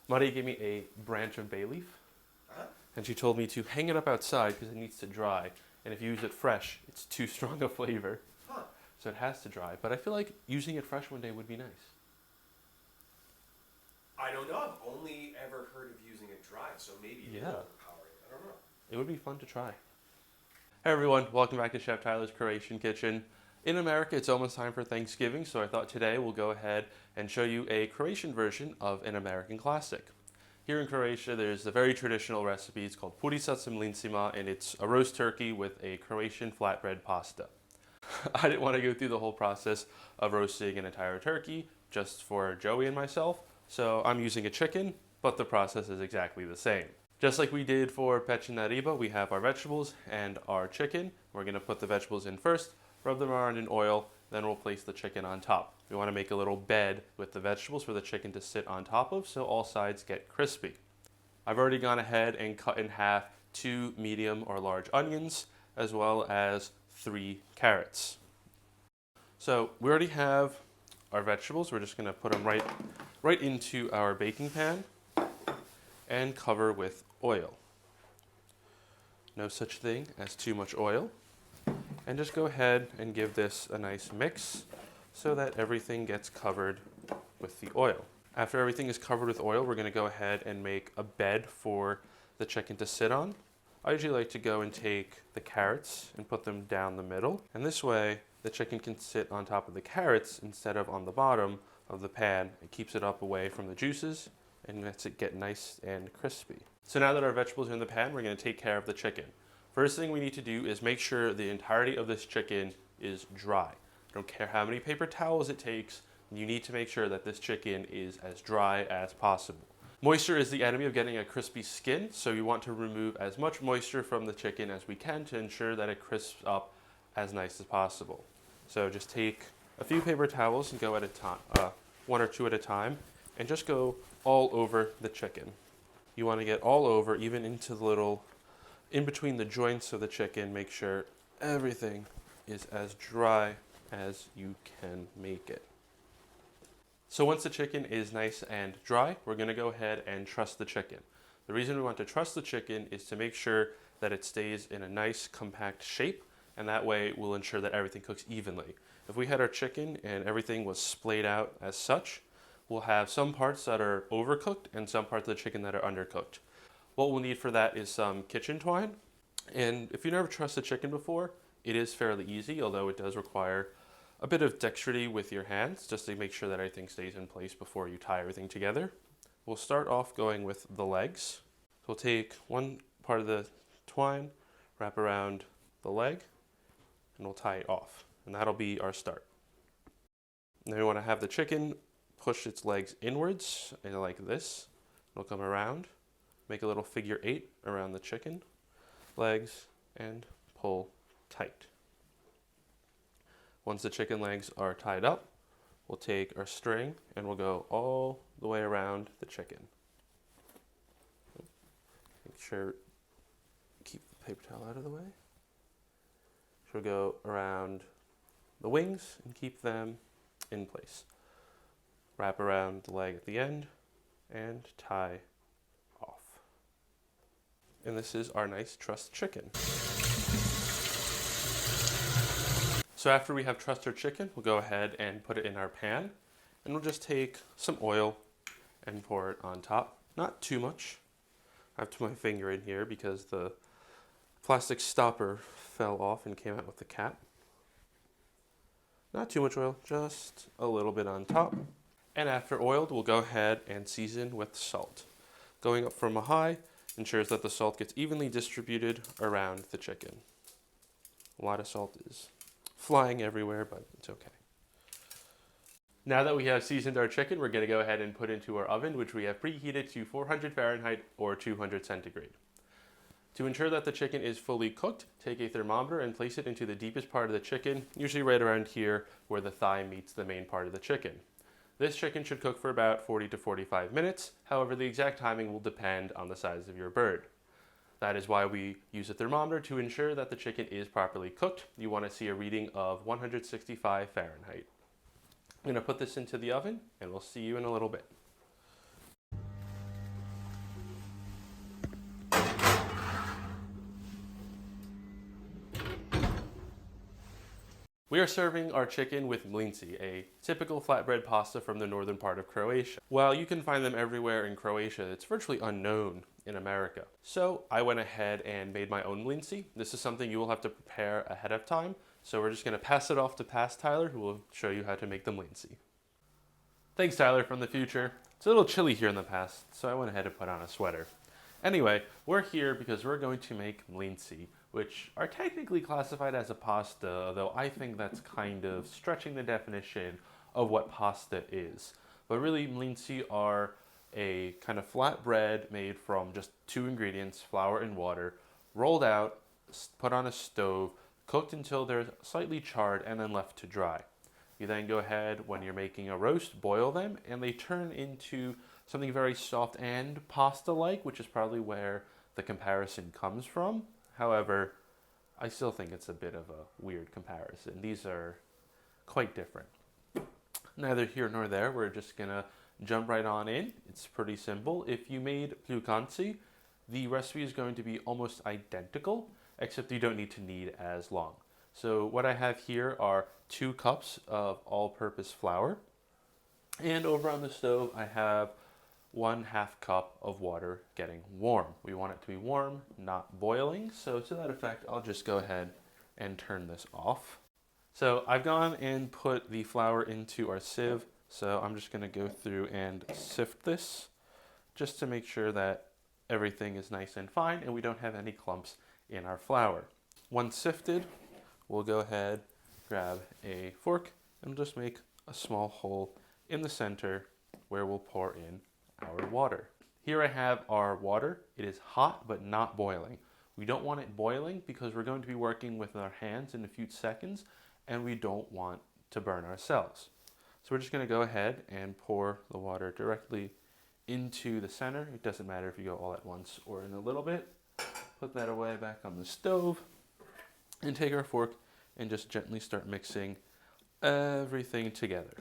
Maria gave me a branch of bay leaf, Uh-huh. and she told me to hang it up outside because it needs to dry. And if you use it fresh, it's too strong a flavor, Huh. so it has to dry. But I feel like using it fresh one day would be nice. I don't know. I've only ever heard of using it dry, so maybe it is overpowering. I don't know. It would be fun to try. Hey everyone, welcome back to Chef Tyler's Croatian Kitchen. In America, it's almost time for Thanksgiving, so I thought today we'll go ahead and show you a Croatian version of an American classic. Here in Croatia, there's a very traditional recipe. It's called purica sa mlincima, and it's a roast turkey with a Croatian flatbread pasta. I didn't want to go through the whole process of roasting an entire turkey just for Joey and myself, so I'm using a chicken, but the process is exactly the same. Just like we did for pečena riba, we have our vegetables and our chicken. We're going to put the vegetables in first, rub them around in oil, then we'll place the chicken on top. We want to make a little bed with the vegetables for the chicken to sit on top of so all sides get crispy. I've already gone ahead and cut in half 2 medium or large onions, as well as 3 carrots. So we already have our vegetables. We're just going to put them right into our baking pan and cover with oil. No such thing as too much oil. And just go ahead and give this a nice mix so that everything gets covered with the oil. After everything is covered with oil, we're going to go ahead and make a bed for the chicken to sit on. I usually like to go and take the carrots and put them down the middle. And this way, the chicken can sit on top of the carrots instead of on the bottom of the pan. It keeps it up away from the juices and lets it get nice and crispy. So now that our vegetables are in the pan, we're going to take care of the chicken. First thing we need to do is make sure the entirety of this chicken is dry. I don't care how many paper towels it takes, you need to make sure that this chicken is as dry as possible. Moisture is the enemy of getting a crispy skin, so you want to remove as much moisture from the chicken as we can to ensure that it crisps up as nice as possible. So just take a few paper towels and go at a time, 1 or 2 at a time, and just go all over the chicken. You want to get all over, even into the little in between the joints of the chicken. Make sure everything is as dry as you can make it. So once the chicken is nice and dry, we're going to go ahead and truss the chicken. The reason we want to truss the chicken is to make sure that it stays in a nice compact shape, and that way we'll ensure that everything cooks evenly. If we had our chicken and everything was splayed out as such, we'll have some parts that are overcooked and some parts of the chicken that are undercooked. What we'll need for that is some kitchen twine. And if you've never trussed a chicken before, it is fairly easy, although it does require a bit of dexterity with your hands just to make sure that everything stays in place before you tie everything together. We'll start off going with the legs. We'll take one part of the twine, wrap around the leg, and we'll tie it off. And that'll be our start. And then we want to have the chicken push its legs inwards and like this. It'll come around, make a little figure 8 around the chicken legs, and pull tight. Once the chicken legs are tied up, we'll take our string and we'll go all the way around the chicken. Make sure, keep the paper towel out of the way. So we'll go around the wings and keep them in place. Wrap around the leg at the end and tie off. And this is our nice trussed chicken. So after we have trussed our chicken, we'll go ahead and put it in our pan, and we'll just take some oil and pour it on top. Not too much. I have to put my finger in here because the plastic stopper fell off and came out with the cap. Not too much oil, just a little bit on top. And after oiled, we'll go ahead and season with salt. Going up from a high ensures that the salt gets evenly distributed around the chicken. A lot of salt is flying everywhere, but it's okay. Now that we have seasoned our chicken, we're going to go ahead and put into our oven, which we have preheated to 400 Fahrenheit or 200 centigrade. To ensure that the chicken is fully cooked, take a thermometer and place it into the deepest part of the chicken, usually right around here where the thigh meets the main part of the chicken. This chicken should cook for about 40 to 45 minutes. However, the exact timing will depend on the size of your bird. That is why we use a thermometer to ensure that the chicken is properly cooked. You want to see a reading of 165 Fahrenheit. I'm going to put this into the oven and we'll see you in a little bit. We are serving our chicken with mlinci, a typical flatbread pasta from the northern part of Croatia. While you can find them everywhere in Croatia, it's virtually unknown in America. So I went ahead and made my own mlinci. This is something you will have to prepare ahead of time. So we're just going to pass it off to past Tyler, who will show you how to make the mlinci. Thanks, Tyler, from the future. It's a little chilly here in the past, so I went ahead and put on a sweater. Anyway, we're here because we're going to make mlinci, which are technically classified as a pasta, though I think that's kind of stretching the definition of what pasta is. But really, mlinci are a kind of flat bread made from just two ingredients, flour and water, rolled out, put on a stove, cooked until they're slightly charred, and then left to dry. You then go ahead, when you're making a roast, boil them, and they turn into something very soft and pasta-like, which is probably where the comparison comes from. However, I still think it's a bit of a weird comparison. These are quite different. Neither here nor there. We're just going to jump right on in. It's pretty simple. If you made purica, the recipe is going to be almost identical, except you don't need to knead as long. So what I have here are 2 cups of all-purpose flour. And over on the stove, I have 1/2 cup of water getting warm. We want it to be warm, not boiling. So to that effect, I'll just go ahead and turn this off. So I've gone and put the flour into our sieve. So I'm just going to go through and sift this just to make sure that everything is nice and fine and we don't have any clumps in our flour. Once sifted, we'll go ahead, grab a fork, and just make a small hole in the center where we'll pour in our water. Here I have our water. It is hot but not boiling. We don't want it boiling because we're going to be working with our hands in a few seconds and we don't want to burn ourselves. So we're just going to go ahead and pour the water directly into the center. It doesn't matter if you go all at once or in a little bit. Put that away back on the stove and take our fork and just gently start mixing everything together.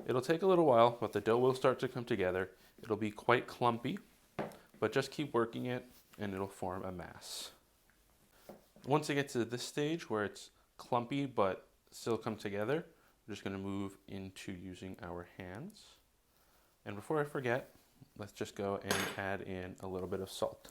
It'll take a little while, but the dough will start to come together. It'll be quite clumpy, but just keep working it and it'll form a mass. Once it gets to this stage where it's clumpy but still come together, we're just going to move into using our hands. And before I forget, let's just go and add in a little bit of salt.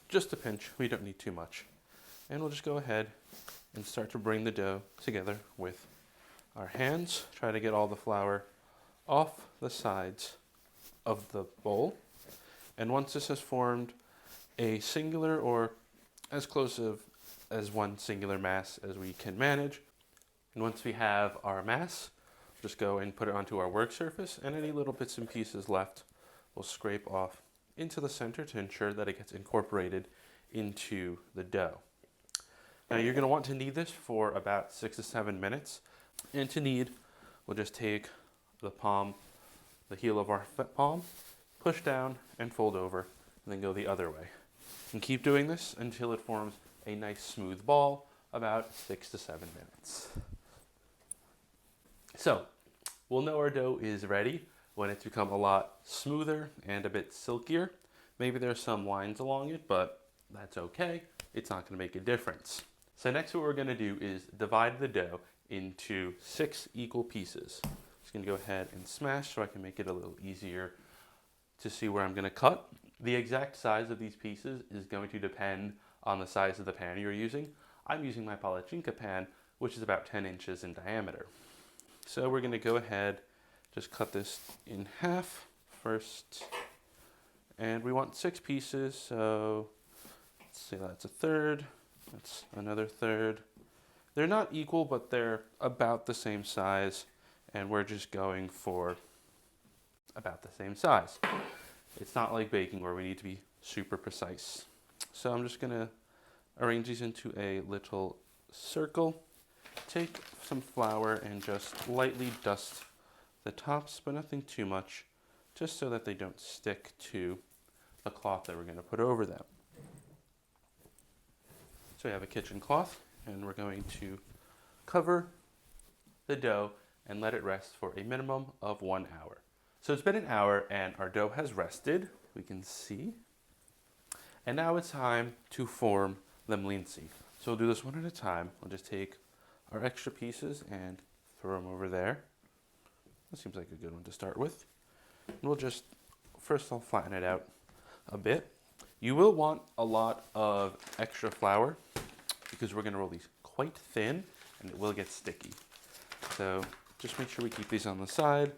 Just a pinch, we don't need too much. And we'll just go ahead and start to bring the dough together with our hands. Try to get all the flour off the sides of the bowl. And once this has formed a singular or as close as one singular mass as we can manage, and once we have our mass, just go and put it onto our work surface, and any little bits and pieces left we'll scrape off into the center to ensure that it gets incorporated into the dough. Now you're going to want to knead this for about 6 to 7 minutes. And to knead, we'll just take the heel of our palm, push down and fold over, and then go the other way. And keep doing this until it forms a nice smooth ball, about 6 to 7 minutes. So we'll know our dough is ready when it's become a lot smoother and a bit silkier. Maybe there's some lines along it, but that's okay. It's not going to make a difference. So next what we're going to do is divide the dough into 6 equal pieces. I'm just going to go ahead and smash so I can make it a little easier to see where I'm going to cut. The exact size of these pieces is going to depend on the size of the pan you're using. I'm using my palacinka pan, which is about 10 inches in diameter. So we're going to go ahead, just cut this in half first. And we want 6 pieces, so let's see, that's a third. That's another third. They're not equal, but they're about the same size, and we're just going for about the same size. It's not like baking where we need to be super precise. So I'm just going to arrange these into a little circle. Take some flour and just lightly dust the tops, but nothing too much, just so that they don't stick to the cloth that we're going to put over them. So we have a kitchen cloth, and we're going to cover the dough and let it rest for a minimum of 1 hour. So it's been an hour and our dough has rested, we can see. And now it's time to form the mlinci. So we'll do this one at a time. We'll just take our extra pieces and throw them over there. That seems like a good one to start with. And we'll just, first I'll flatten it out a bit. You will want a lot of extra flour because we're going to roll these quite thin and it will get sticky. So just make sure we keep these on the side.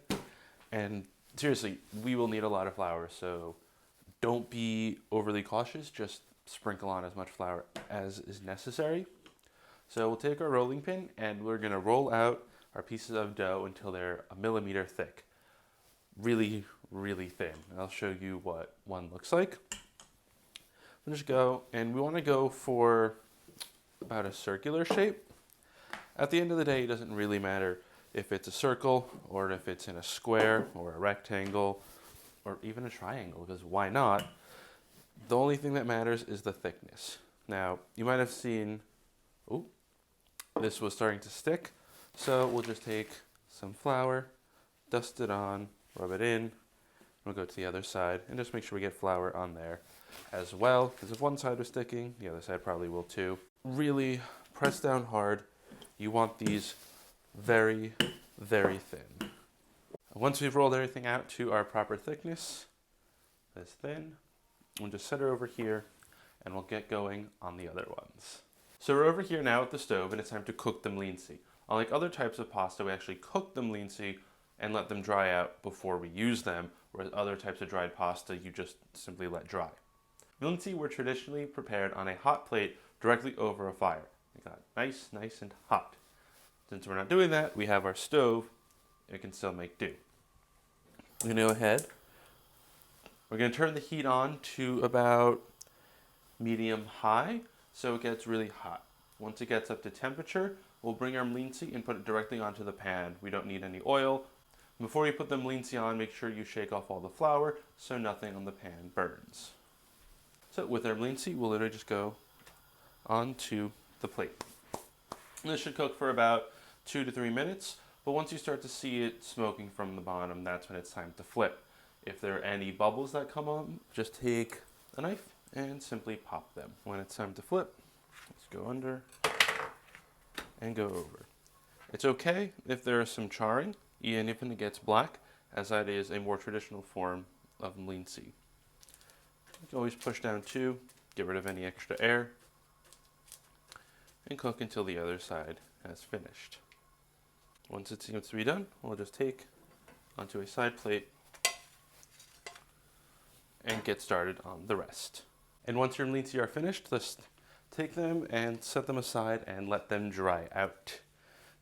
And seriously, we will need a lot of flour, so don't be overly cautious. Just sprinkle on as much flour as is necessary. So we'll take our rolling pin and we're going to roll out our pieces of dough until they're a millimeter thick. Really, really thin. And I'll show you what one looks like. We'll just go, and we want to go for about a circular shape. At the end of the day, it doesn't really matter if it's a circle or if it's in a square or a rectangle or even a triangle, because why not? The only thing that matters is the thickness. Now, you might have seen, this was starting to stick. So we'll just take some flour, dust it on, rub it in. We'll go to the other side and just make sure we get flour on there as well, because if one side was sticking, the other side probably will too. Really press down hard. You want these very, very thin. Once we've rolled everything out to our proper thickness, this thin, we'll just set it over here and we'll get going on the other ones. So we're over here now at the stove and it's time to cook the mlinci. Unlike other types of pasta, we actually cook the mlinci and let them dry out before we use them, whereas other types of dried pasta you just simply let dry. Mlinci were traditionally prepared on a hot plate directly over a fire. They got nice and hot. Since we're not doing that, we have our stove, and it can still make do. We're going to go ahead. We're going to turn the heat on to about medium-high, so it gets really hot. Once it gets up to temperature, we'll bring our mlinci and put it directly onto the pan. We don't need any oil. Before you put the mlinci on, make sure you shake off all the flour so nothing on the pan burns. So with our mlinci, we'll literally just go onto the plate. And this should cook for about 2 to 3 minutes, but once you start to see it smoking from the bottom, that's when it's time to flip. If there are any bubbles that come up, just take a knife and simply pop them. When it's time to flip, let's go under and go over. It's okay if there is some charring, even if it gets black, as that is a more traditional form of mlinci. You can always push down too, get rid of any extra air, and cook until the other side has finished. Once it seems to be done, we'll just take onto a side plate and get started on the rest. And once your mlinci are finished, just take them and set them aside and let them dry out.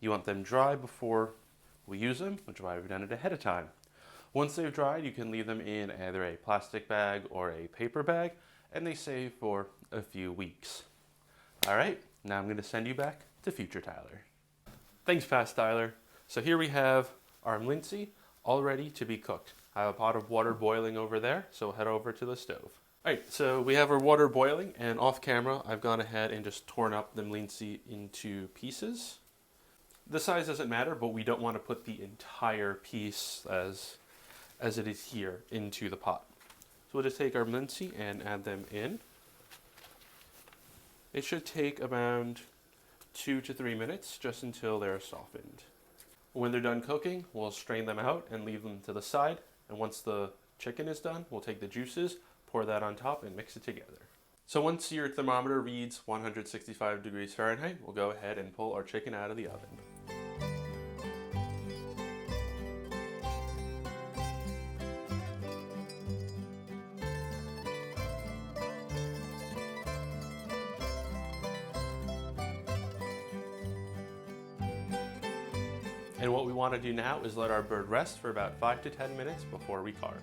You want them dry before we use them, which is why we've done it ahead of time. Once they've dried, you can leave them in either a plastic bag or a paper bag, and they stay for a few weeks. All right, now I'm going to send you back to future Tyler. Thanks, past Tyler. So here we have our mlinci all ready to be cooked. I have a pot of water boiling over there, so we'll head over to the stove. All right, so we have our water boiling, and off camera, I've gone ahead and just torn up the mlinci into pieces. The size doesn't matter, but we don't want to put the entire piece as it is here into the pot. So we'll just take our mlinci and add them in. It should take around 2 to 3 minutes, just until they're softened. When they're done cooking, we'll strain them out and leave them to the side. And once the chicken is done, we'll take the juices, pour that on top, and mix it together. So once your thermometer reads 165 degrees Fahrenheit, we'll go ahead and pull our chicken out of the oven. And what we want to do now is let our bird rest for about 5 to 10 minutes before we carve.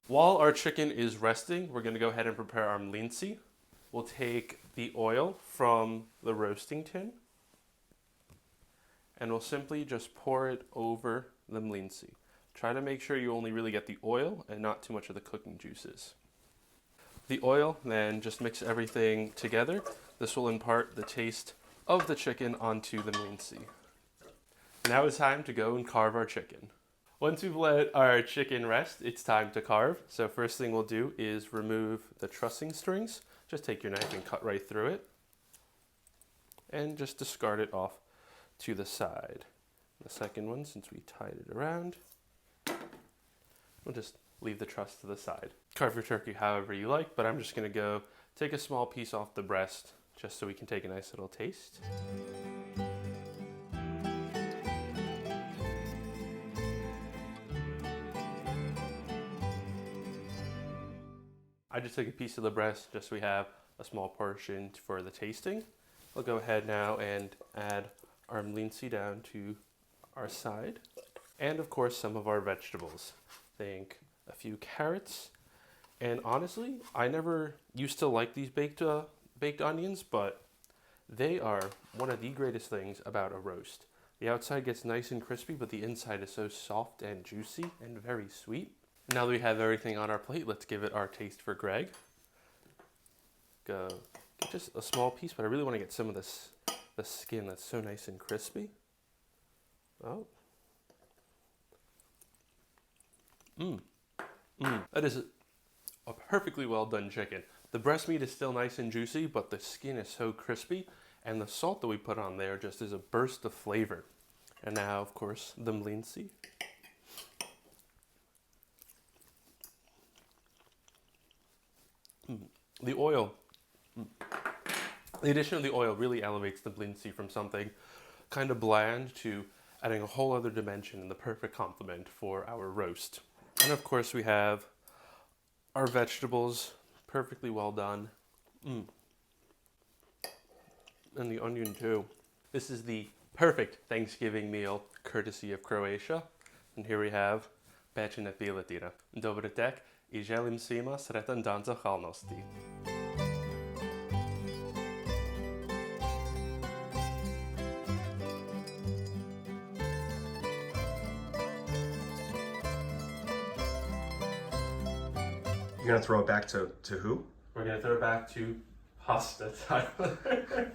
While our chicken is resting, we're going to go ahead and prepare our mlinci. We'll take the oil from the roasting tin and we'll simply just pour it over the mlinci. Try to make sure you only really get the oil and not too much of the cooking juices. The oil, then just mix everything together. This will impart the taste of the chicken onto the mlinci. Now it's time to go and carve our chicken. Once we've let our chicken rest, it's time to carve. So first thing we'll do is remove the trussing strings. Just take your knife and cut right through it. And just discard it off to the side. The second one, since we tied it around, we'll just leave the truss to the side. Carve your turkey however you like, but I'm just gonna go take a small piece off the breast just so we can take a nice little taste. I just took a piece of the breast just so we have a small portion for the tasting. I'll go ahead now and add our mlinci down to our side. And of course some of our vegetables. Think a few carrots. And honestly, I never used to like these baked onions, but they are one of the greatest things about a roast. The outside gets nice and crispy, but the inside is so soft and juicy and very sweet. Now that we have everything on our plate, let's give it our taste for Greg. Go get just a small piece, but I really want to get some of this, the skin that's so nice and crispy. Oh. That is a perfectly well done chicken. The breast meat is still nice and juicy, but the skin is so crispy, and the salt that we put on there just is a burst of flavor. And now, of course, the mlinci. The oil, the addition of the oil really elevates the mlinci from something kind of bland to adding a whole other dimension and the perfect complement for our roast. And of course we have our vegetables, perfectly well done. And the onion too. This is the perfect Thanksgiving meal, courtesy of Croatia. And here we have pečene piletina. Dobar tek I želim svima sretan dan zahvalnosti. You're gonna throw it back to who? We're gonna throw it back to pasta, Tyler.